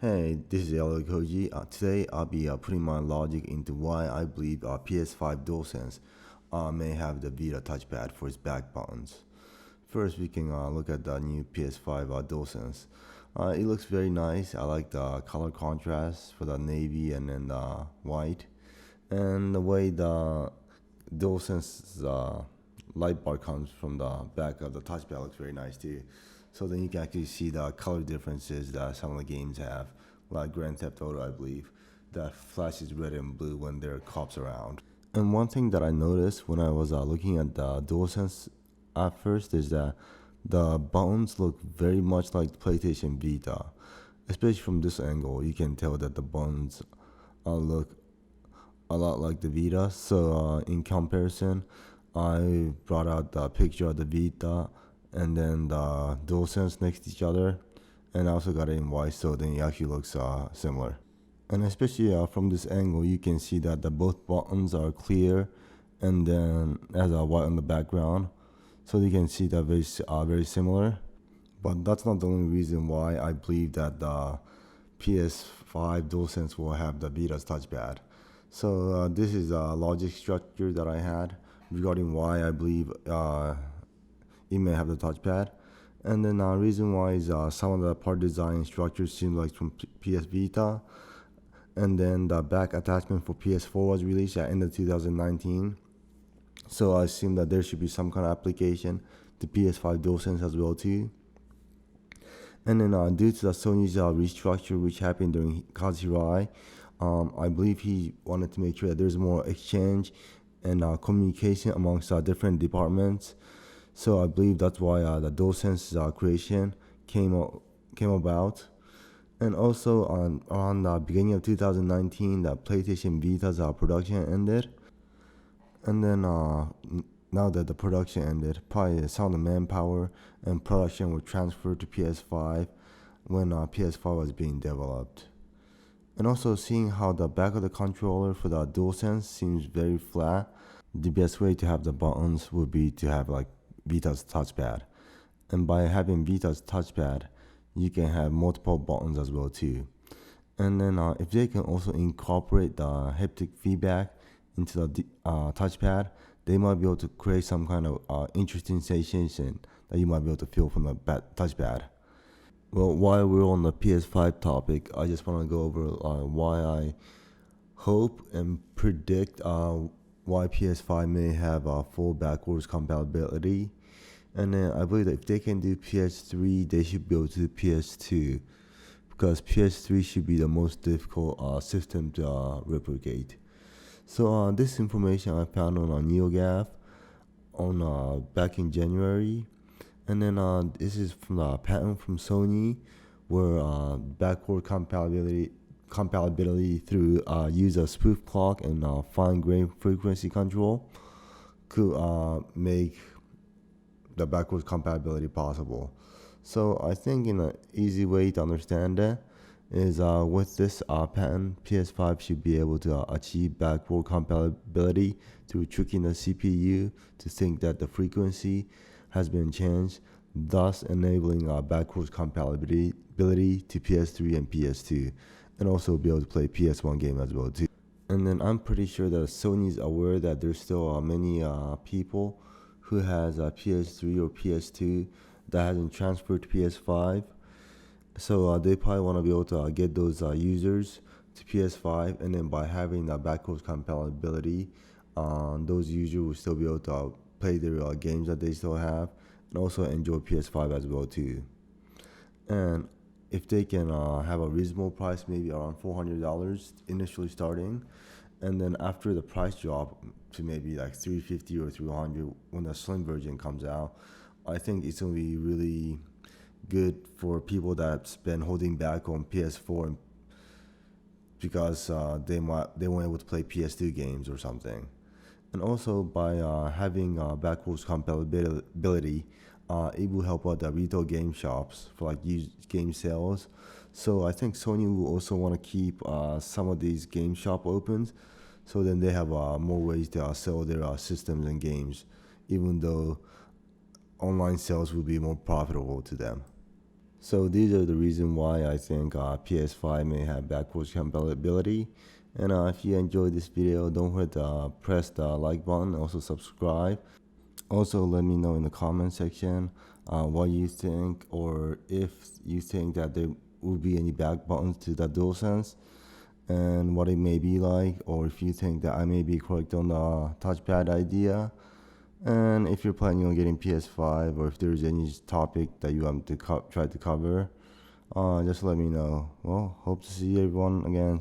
Hey, this is Elio Koji. Today I'll be putting my logic into why I believe PS5 DuelSense may have the Vita Touchpad for its back buttons. First, we can look at the new PS5 DuelSense. It looks very nice. I like the color contrast for the navy and then the white. And the way the DualSense light bar comes from the back of the touchpad looks very nice too. So then you can actually see the color differences that some of the games have, like Grand Theft Auto, I believe, that flashes red and blue when there are cops around. And one thing that I noticed when I was looking at the DualSense at first is that the buttons look very much like PlayStation Vita. Especially from this angle, you can tell that the buttons look a lot like the Vita. So in comparison, I brought out the picture of the Vita and then the DualSense next to each other, and I also got it in white, so then it actually looks similar. And especially from this angle, you can see that the both buttons are clear, and then has a white on the background, so you can see that very similar. But that's not the only reason why I believe that the PS5 DualSense will have the Vita's touchpad. So this is a logic structure that I had regarding why I believe it may have the touchpad. And then reason why is some of the part design structure seems like from PS Vita. And then the back attachment for PS4 was released at end of 2019. So I assume that there should be some kind of application to PS5 DualSense as well too. And then due to the Sony's restructure which happened during Kazuhirai, I believe he wanted to make sure that there's more exchange and communication amongst different departments. So I believe that's why the DualSense creation came about. And also around the beginning of 2019, the PlayStation Vita's production ended. And then now that the production ended, probably some of the manpower and production were transferred to PS5 when PS5 was being developed. And also seeing how the back of the controller for the DualSense seems very flat, the best way to have the buttons would be to have like Vita's touchpad. And by having Vita's touchpad, you can have multiple buttons as well too. And then if they can also incorporate the haptic feedback into the touchpad, they might be able to create some kind of interesting sensation that you might be able to feel from the touchpad. Well, while we're on the PS5 topic, I just want to go over why I hope and predict why PS5 may have full backwards compatibility. And then I believe that if they can do PS3, they should be able to do PS2, because PS3 should be the most difficult system to replicate. So this information I found on NeoGAF on back in January. And then this is from the patent from Sony, where backward compatibility through use of spoof clock and fine-grained frequency control could make the backwards compatibility possible. So I think in an easy way to understand that is with this patent, PS5 should be able to achieve backward compatibility through tricking the CPU to think that the frequency has been changed, thus enabling backwards compatibility to PS3 and PS2, and also be able to play PS1 game as well too. And then I'm pretty sure that Sony's aware that there's still many people who has a PS3 or PS2 that hasn't transferred to PS5. So they probably want to be able to get those users to PS5, and then by having that backwards compatibility, those users will still be able to play their games that they still have, and also enjoy PS5 as well too. And if they can have a reasonable price, maybe around $400 initially starting, and then after the price drop to maybe like $350 or $300 when the slim version comes out, I think it's gonna be really good for people that's been holding back on PS4 because they weren't able to play PS2 games or something. And also by having backwards compatibility, it will help out the retail game shops for like used game sales. So I think Sony will also want to keep some of these game shop open, so then they have more ways to sell their systems and games, even though online sales will be more profitable to them. So these are the reason why I think PS5 may have backwards compatibility. And if you enjoyed this video, don't forget to press the like button, also subscribe. Also, let me know in the comment section what you think, or if you think that there would be any back buttons to the DualSense and what it may be like, or if you think that I may be correct on the touchpad idea. And if you're planning on getting PS5, or if there's any topic that you want to try to cover, just let me know. Well, hope to see everyone again